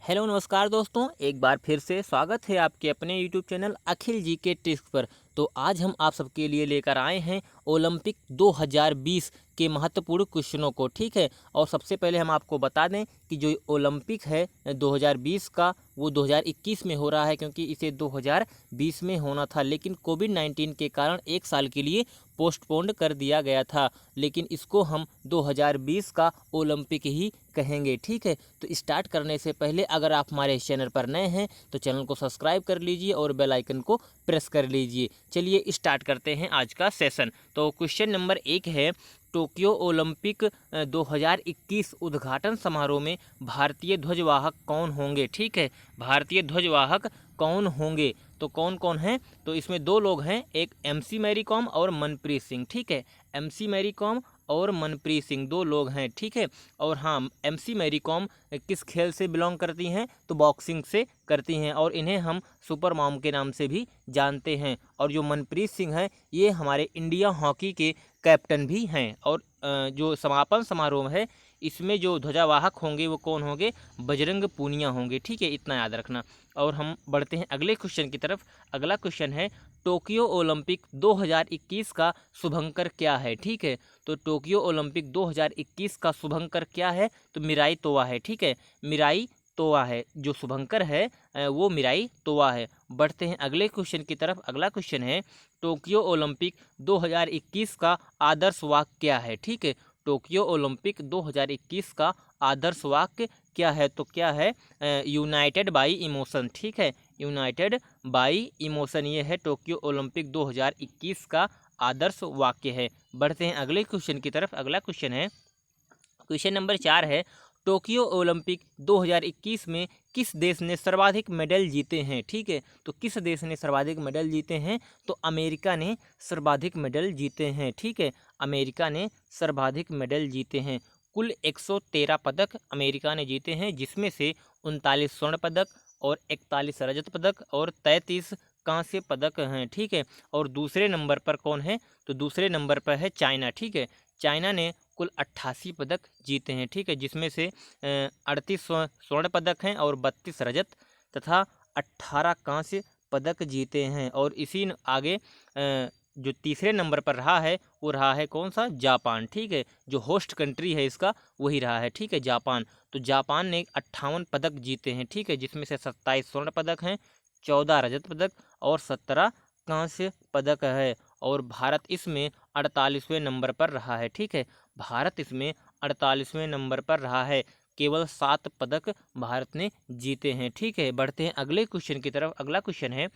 Hello नमस्कार दोस्तों, एक बार फिर से स्वागत है आपके अपने यूट्यूब चैनल अखिल जी के ट्रिक्स पर। तो आज हम आप सबके लिए लेकर आए हैं ओलंपिक 2020 के महत्वपूर्ण क्वेश्चनों को। ठीक है, और सबसे पहले हम आपको बता दें कि जो ओलंपिक है 2020 का, वो 2021 में हो रहा है, क्योंकि इसे 2020 में होना था, लेकिन कोविड-19 के कारण एक साल के लिए पोस्टपोन्ड कर दिया गया था। लेकिन इसको हम 2020 का ओलंपिक ही कहेंगे। ठीक है, तो स्टार्ट करने से पहले अगर आप हमारे चैनल पर नए हैं तो चैनल को सब्सक्राइब कर लीजिए और बेल आइकन को प्रेस कर लीजिए। चलिए स्टार्ट करते हैं आज का सेशन। तो क्वेश्चन नंबर 1 है, टोक्यो ओलंपिक 2021 उद्घाटन समारोह में भारतीय ध्वजवाहक कौन होंगे। ठीक है, भारतीय ध्वजवाहक कौन होंगे, तो कौन कौन हैं, तो इसमें दो लोग हैं, एक एमसी मैरी कॉम और मनप्रीत सिंह। ठीक है, एमसी मैरी कॉम और मनप्रीत सिंह दो लोग हैं। ठीक है, और हाँ, एमसी मैरी कॉम किस खेल से बिलोंग करती हैं, तो बॉक्सिंग से करती हैं, और इन्हें हम सुपर मॉम के नाम से भी जानते हैं। और जो मनप्रीत सिंह हैं, ये हमारे इंडिया हॉकी के कैप्टन भी हैं। और जो समापन समारोह है, इसमें जो ध्वजावाहक होंगे वो कौन होंगे, बजरंग पूनिया होंगे। ठीक है, इतना याद रखना। और हम बढ़ते हैं अगले क्वेश्चन की तरफ। अगला क्वेश्चन है, टोक्यो ओलंपिक 2021 का शुभंकर क्या है। ठीक है, तो टोक्यो ओलंपिक 2021 का शुभंकर क्या है, तो मिराई तोवा है। ठीक है, मिराई तोवा है, जो शुभंकर है वो मिराई तोवा है। बढ़ते हैं अगले क्वेश्चन की तरफ। अगला क्वेश्चन है, टोक्यो ओलंपिक 2021 का आदर्श वाक्य क्या है। ठीक है, टोक्यो ओलंपिक 2021 का आदर्श वाक्य क्या है, तो क्या है, यूनाइटेड बाई इमोशन। ठीक है, यूनाइटेड बाई इमोशन, ये है टोक्यो ओलंपिक 2021 का आदर्श वाक्य है। बढ़ते हैं अगले क्वेश्चन की तरफ। अगला क्वेश्चन है, क्वेश्चन नंबर 4 है, टोक्यो ओलंपिक 2021 में किस देश ने सर्वाधिक मेडल जीते हैं। ठीक है, तो किस देश ने सर्वाधिक मेडल जीते हैं, तो अमेरिका ने सर्वाधिक मेडल जीते हैं। ठीक है, अमेरिका ने सर्वाधिक मेडल जीते हैं। कुल 113 पदक अमेरिका ने जीते हैं, जिसमें से 39 स्वर्ण पदक और 41 रजत पदक और 33 कांस्य पदक हैं। ठीक है, और दूसरे नंबर पर कौन है, तो दूसरे नंबर पर है चाइना। ठीक है, चाइना ने कुल 88 पदक जीते हैं। ठीक है, जिसमें से 38 स्वर्ण पदक हैं और 32 रजत तथा 18 कांस्य पदक जीते हैं। और इसी आगे जो तीसरे नंबर पर रहा है, वो रहा है कौन सा, जापान। ठीक है, जो होस्ट कंट्री है इसका वही रहा है। ठीक है, जापान। तो जापान ने 58 पदक जीते हैं। ठीक है, जिसमें से 27 स्वर्ण पदक हैं, 14 रजत पदक और 17 कांस्य पदक है। और भारत इसमें 48वें नंबर पर रहा है। ठीक है, भारत इसमें 48वें नंबर पर रहा है। केवल 7 पदक भारत ने जीते हैं। ठीक है, बढ़ते हैं अगले क्वेश्चन की तरफ। अगला क्वेश्चन है,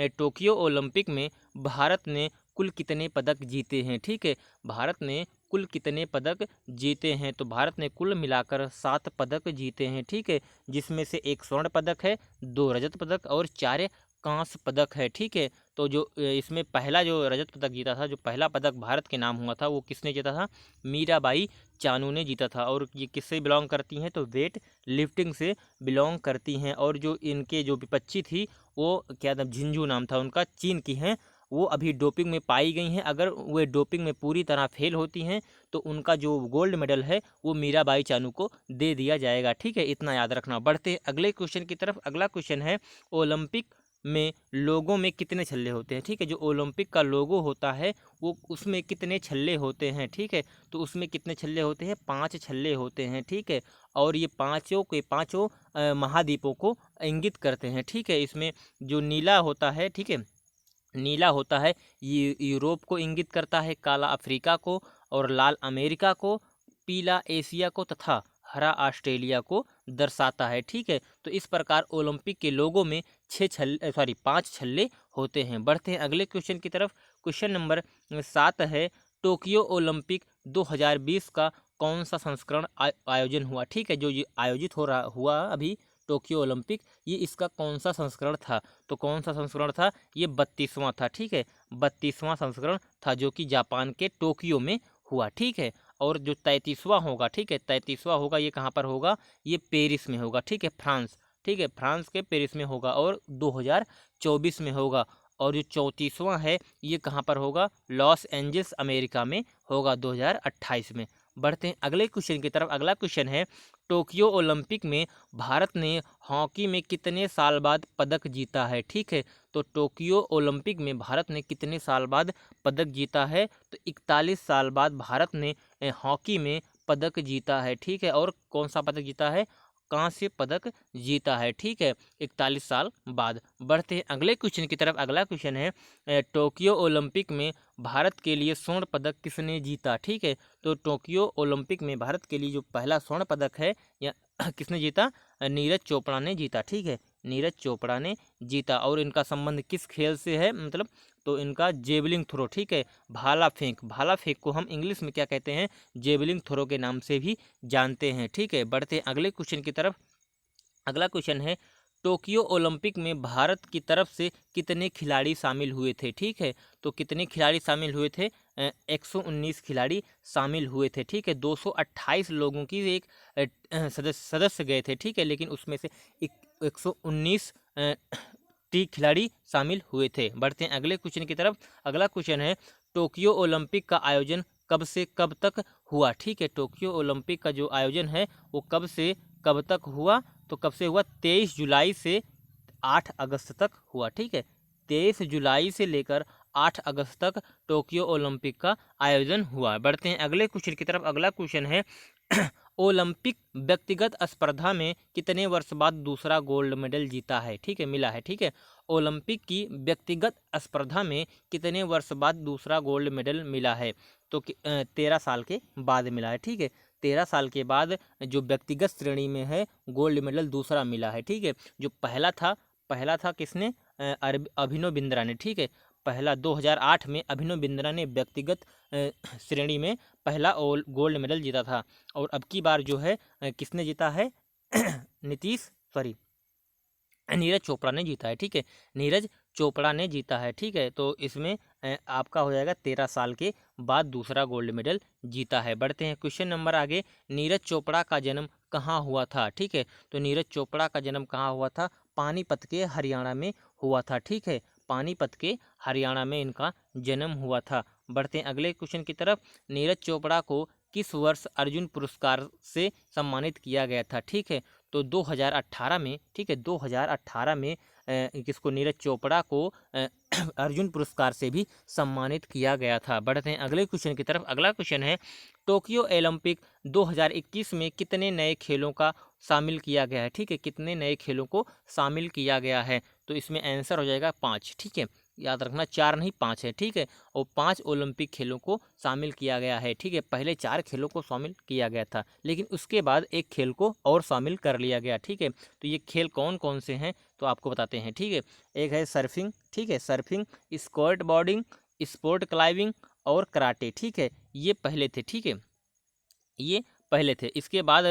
टोक्यो ओलंपिक में भारत ने कुल कितने पदक जीते हैं। ठीक है, भारत ने कुल कितने पदक जीते हैं, तो भारत ने कुल मिलाकर 7 पदक जीते हैं। ठीक है, जिसमें से 1 स्वर्ण पदक है, 2 रजत पदक और 4 कांस्य पदक है। ठीक है, तो जो इसमें पहला जो रजत पदक जीता था, जो पहला पदक भारत के नाम हुआ था, वो किसने जीता था, मीराबाई चानू ने जीता था। और ये किससे बिलोंग करती हैं, तो वेट लिफ्टिंग से बिलोंग करती हैं। और जो इनके जो विपक्षी थी, वो क्या था, झिंझू नाम था उनका, चीन की हैं। वो अभी डोपिंग में पाई गई हैं। अगर वे डोपिंग में पूरी तरह फेल होती हैं तो उनका जो गोल्ड मेडल है वो मीराबाई चानू को दे दिया जाएगा। ठीक है, इतना याद रखना। बढ़ते हैं अगले क्वेश्चन की तरफ। अगला क्वेश्चन है, ओलंपिक में लोगों में कितने छल्ले होते हैं। ठीक है, जो ओलंपिक का लोगो होता है वो उसमें कितने छल्ले होते हैं। ठीक है, तो उसमें कितने छल्ले होते हैं, 5 छल्ले होते हैं। ठीक है, और ये पाँचों के पाँचों महाद्वीपों को इंगित करते हैं। ठीक है, इसमें जो नीला होता है, ठीक है, नीला होता है ये यूरोप को इंगित करता है, काला अफ्रीका को और लाल अमेरिका को, पीला एशिया को तथा हरा ऑस्ट्रेलिया को दर्शाता है। ठीक है, तो इस प्रकार ओलंपिक के लोगों में 5 छल्ले होते हैं। बढ़ते हैं अगले क्वेश्चन की तरफ। क्वेश्चन नंबर 7 है, टोक्यो ओलंपिक 2020 का कौन सा संस्करण आयोजन हुआ। ठीक है, जो ये आयोजित हो रहा हुआ अभी टोक्यो ओलंपिक, ये इसका कौन सा संस्करण था, तो कौन सा संस्करण था, ये 32वां था। ठीक है, 32वां संस्करण था, जो कि जापान के टोक्यो में हुआ। ठीक है, और जो 33वां होगा, ठीक है, 33वां होगा, ये कहाँ पर होगा, ये पेरिस में होगा। ठीक है, फ्रांस। ठीक है, फ्रांस के पेरिस में होगा और 2024 में होगा। और जो 34वां है, ये कहाँ पर होगा, लॉस एंजल्स अमेरिका में होगा 2028 में। बढ़ते हैं अगले क्वेश्चन की तरफ। अगला क्वेश्चन है, टोक्यो ओलंपिक में भारत ने हॉकी में कितने साल बाद पदक जीता है। ठीक है, तो टोक्यो ओलंपिक में भारत ने कितने साल बाद पदक जीता है, तो 41 साल बाद भारत ने हॉकी में पदक जीता है। ठीक है, और कौन सा पदक जीता है, कांस्य पदक जीता है। ठीक है, 41 साल बाद। बढ़ते हैं अगले क्वेश्चन की तरफ। अगला क्वेश्चन है टोक्यो ओलंपिक में भारत के लिए स्वर्ण पदक किसने जीता। ठीक है, तो टोक्यो ओलंपिक में भारत के लिए जो पहला स्वर्ण पदक है या किसने जीता, नीरज चोपड़ा ने जीता। ठीक है, नीरज चोपड़ा ने जीता। और इनका संबंध किस खेल से है, मतलब तो इनका जेवलिंग थ्रो। ठीक है, भाला फेंक, भाला फेंक को हम इंग्लिश में क्या कहते हैं, जेवलिंग थ्रो के नाम से भी जानते हैं। ठीक है, बढ़ते हैं अगले क्वेश्चन की तरफ। अगला क्वेश्चन है टोक्यो ओलंपिक में भारत की तरफ से कितने खिलाड़ी शामिल हुए थे। ठीक है, तो कितने खिलाड़ी शामिल हुए थे, 119 खिलाड़ी शामिल हुए थे। ठीक है, 228 लोगों की एक सदस्य गए थे। ठीक है, लेकिन उसमें से 119 खिलाड़ी शामिल हुए थे। बढ़ते हैं अगले क्वेश्चन की तरफ। अगला क्वेश्चन है टोक्यो ओलंपिक का आयोजन कब से कब तक हुआ। ठीक है, टोक्यो ओलंपिक का जो आयोजन है वो कब से कब तक हुआ, तो कब से हुआ, 23 जुलाई से 8 अगस्त तक हुआ। ठीक है, 23 जुलाई से लेकर 8 अगस्त तक टोक्यो ओलंपिक का आयोजन हुआ। बढ़ते हैं अगले क्वेश्चन की तरफ। अगला क्वेश्चन है ओलंपिक व्यक्तिगत स्पर्धा में कितने वर्ष बाद दूसरा गोल्ड मेडल जीता है। ठीक है, मिला है। ठीक है, ओलंपिक की व्यक्तिगत स्पर्धा में कितने वर्ष बाद दूसरा गोल्ड मेडल मिला है, तो 13 साल के बाद मिला है। ठीक है, 13 साल के बाद जो व्यक्तिगत श्रेणी में है गोल्ड मेडल दूसरा मिला है। ठीक है, जो पहला था किसने, अभिनव बिंद्रा ने। ठीक है, पहला 2008 में अभिनव बिंद्रा ने व्यक्तिगत श्रेणी में पहला गोल्ड मेडल जीता था। और अब की बार जो है किसने जीता है, नीरज चोपड़ा ने जीता है। ठीक है, नीरज चोपड़ा ने जीता है। ठीक है, तो इसमें आपका हो जाएगा 13 साल के बाद दूसरा गोल्ड मेडल जीता है। बढ़ते हैं क्वेश्चन नंबर आगे। नीरज चोपड़ा का जन्म कहाँ हुआ था। ठीक है, तो नीरज चोपड़ा का जन्म कहाँ हुआ था, पानीपत के हरियाणा में हुआ था। ठीक है, पानीपत के हरियाणा में इनका जन्म हुआ था। बढ़ते हैं अगले क्वेश्चन की तरफ। नीरज चोपड़ा को किस वर्ष अर्जुन पुरस्कार से सम्मानित किया गया था। ठीक है, तो 2018 में। ठीक है, 2018 में किसको, नीरज चोपड़ा को अर्जुन पुरस्कार से भी सम्मानित किया गया था। बढ़ते हैं अगले क्वेश्चन की तरफ। अगला क्वेश्चन है टोक्यो ओलंपिक 2021 में कितने नए खेलों का शामिल किया गया है। ठीक है, कितने नए खेलों को शामिल किया गया है, तो इसमें आंसर हो जाएगा 5। ठीक है, याद रखना 4 नहीं 5 है। ठीक है, और 5 ओलंपिक खेलों को शामिल किया गया है। ठीक है, पहले 4 खेलों को शामिल किया गया था, लेकिन उसके बाद एक खेल को और शामिल कर लिया गया। ठीक है, तो ये खेल कौन कौन से हैं, तो आपको बताते हैं। ठीक है, एक है सर्फिंग। ठीक है, surfing, skate boarding, sport climbing और कराटे। ठीक है, ये पहले थे। ठीक है, ये पहले थे। इसके बाद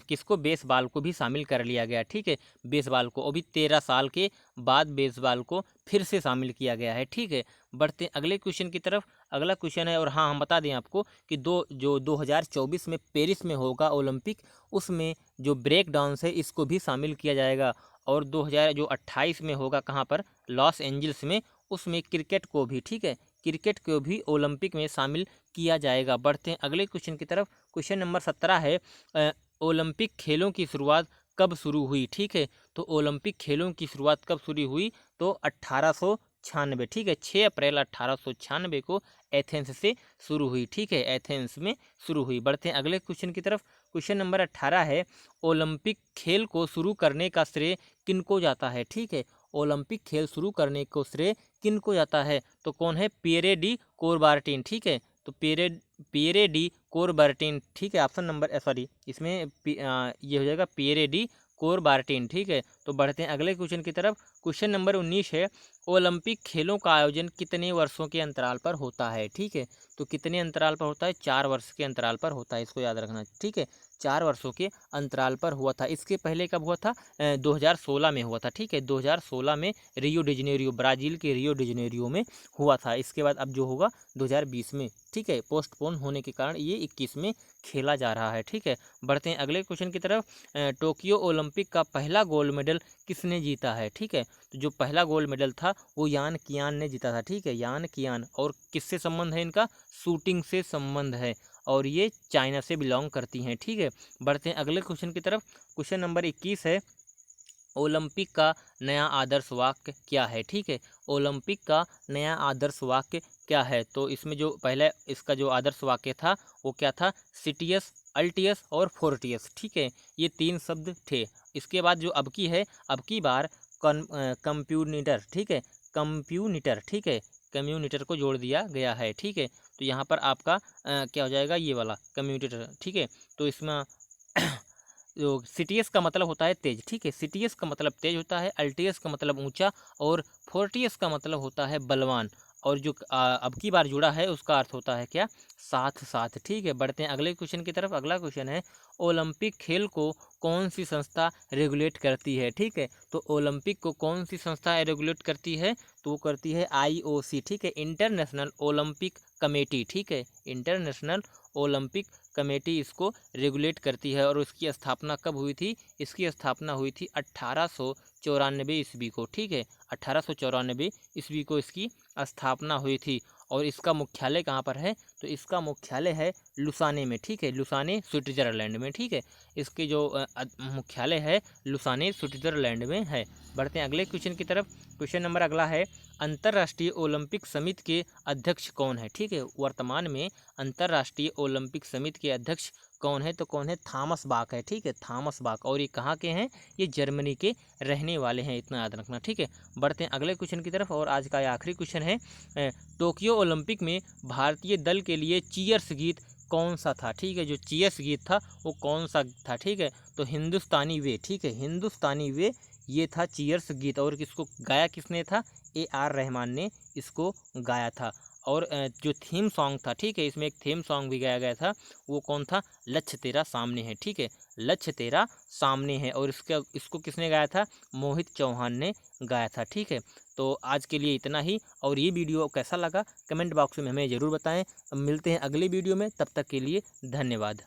किसको, बेसबॉल को भी शामिल कर लिया गया। ठीक है, बेसबॉल को अभी 13 साल के बाद बेसबॉल को फिर से शामिल किया गया है। ठीक है, बढ़ते हैं अगले क्वेश्चन की तरफ। अगला क्वेश्चन है, और हाँ हम बता दें आपको कि 2024 में पेरिस में होगा ओलंपिक, उसमें जो ब्रेक डांस है इसको भी शामिल किया जाएगा। और 2028 में होगा कहाँ पर, लॉस एंजल्स में, उसमें क्रिकेट को भी, ठीक है, क्रिकेट को भी ओलंपिक में शामिल किया जाएगा। बढ़ते हैं अगले क्वेश्चन की तरफ। क्वेश्चन नंबर 17 है ओलंपिक खेलों की शुरुआत कब शुरू हुई। ठीक है, तो ओलंपिक खेलों की शुरुआत कब शुरू हुई, तो 1896। ठीक है, 6 अप्रैल 1896 को एथेंस से शुरू हुई। ठीक है, एथेंस में शुरू हुई। बढ़ते हैं अगले क्वेश्चन की तरफ। क्वेश्चन नंबर 18 है ओलंपिक खेल को शुरू करने का श्रेय किनको जाता है। ठीक है, ओलंपिक खेल शुरू करने को श्रेय किनको जाता है, तो कौन है, पियरे डी कोरबार्टिन। ठीक है, तो पियरे डी कोरबार्टिन। ठीक है, ऑप्शन नंबर इसमें ये हो जाएगा पियरे डी कोरबार्टिन। ठीक है, तो बढ़ते हैं अगले क्वेश्चन की तरफ। क्वेश्चन नंबर 19 है ओलंपिक खेलों का आयोजन कितने वर्षों के अंतराल पर होता है। ठीक है, तो कितने अंतराल पर होता है, 4 वर्ष के अंतराल पर होता है, इसको याद रखना। ठीक है, 4 वर्षों के अंतराल पर हुआ था। इसके पहले कब हुआ था, 2016 में हुआ था। ठीक है, 2016 में रियो डी जनेरियो, ब्राज़ील के रियो डी जनेरियो में हुआ था। इसके बाद अब जो होगा 2020 में। ठीक है, पोस्टपोन होने के कारण ये 21 में खेला जा रहा है। ठीक है, बढ़ते हैं अगले क्वेश्चन की तरफ। टोक्यो ओलंपिक का पहला गोल्ड मेडल किसने जीता है। ठीक है, तो जो पहला गोल्ड मेडल था वो यान कियान ने जीता था। ठीक है, यान कियान, और किससे संबंध है इनका, शूटिंग से संबंध है। और ये चाइना से बिलोंग करती हैं। ठीक है, बढ़ते हैं अगले क्वेश्चन की तरफ। क्वेश्चन नंबर 21 है, ओलंपिक का नया आदर्श वाक्य क्या है। ठीक है, ओलंपिक का नया आदर्श वाक्य क्या है। तो इसमें जो पहले इसका जो आदर्श वाक्य था वो क्या था, सिटियस, अल्टियस और फोर्टियस। ठीक है, ये 3 शब्द थे। इसके बाद जो अब की है, अब की बार कंप्यूनिटर। ठीक है, कंप्यूनिटर। ठीक है, कम्यूनिटर को जोड़ दिया गया है। ठीक है, तो यहाँ पर आपका क्या हो जाएगा, ये वाला कम्यूनिटर। ठीक है, तो इसमें जो सिटियस का मतलब होता है तेज। ठीक है, सिटियस का मतलब तेज होता है, अल्टियस का मतलब ऊंचा और फोर्टियस का मतलब होता है बलवान। और जो अब की बार जुड़ा है उसका अर्थ होता है क्या, साथ साथ। ठीक है, बढ़ते हैं अगले क्वेश्चन की तरफ। अगला क्वेश्चन है, ओलंपिक खेल को कौन सी संस्था रेगुलेट करती है। ठीक है, तो ओलंपिक को कौन सी संस्था रेगुलेट करती है, तो वो करती है IOC। ठीक है, इंटरनेशनल ओलंपिक कमेटी। ठीक है, इंटरनेशनल ओलंपिक कमेटी इसको रेगुलेट करती है। और उसकी स्थापना कब हुई थी, इसकी स्थापना हुई थी 1894 ईस्वी को। ठीक है, 1894 ईस्वी को इसकी स्थापना हुई थी। और इसका मुख्यालय कहाँ पर है, तो इसका मुख्यालय है लुसाने में। ठीक है, लुसाने स्विट्जरलैंड में। ठीक है, इसके जो मुख्यालय है लुसाने स्विट्जरलैंड में है। बढ़ते हैं अगले क्वेश्चन की तरफ। क्वेश्चन नंबर अगला है, अंतर्राष्ट्रीय ओलंपिक समिति के अध्यक्ष कौन है। ठीक है, वर्तमान में अंतर्राष्ट्रीय ओलंपिक समिति के अध्यक्ष कौन है, तो कौन है, थॉमस बाक है। ठीक है, थॉमस बाक। और ये कहाँ के हैं, ये जर्मनी के रहने वाले हैं, इतना याद रखना। ठीक है, बढ़ते हैं अगले क्वेश्चन की तरफ। और आज का आखिरी क्वेश्चन है, टोक्यो ओलंपिक में भारतीय दल के लिए चीयर्स गीत कौन सा था। ठीक है, जो चीयर्स गीत था वो कौन सा था। ठीक है, तो हिंदुस्तानी वे। ठीक है, हिंदुस्तानी वे ये था चीयर्स गीत। और किसको गाया, किसने था, AR रहमान ने इसको गाया था। और जो थीम सॉन्ग था, ठीक है, इसमें एक थीम सॉन्ग भी गाया गया था, वो कौन था, लक्ष्य तेरा सामने है। ठीक है, लक्ष्य तेरा सामने है। और इसको किसने गाया था, मोहित चौहान ने गाया था। ठीक है, तो आज के लिए इतना ही। और ये वीडियो कैसा लगा कमेंट बॉक्स में हमें ज़रूर बताएं। मिलते हैं अगली वीडियो में, तब तक के लिए धन्यवाद।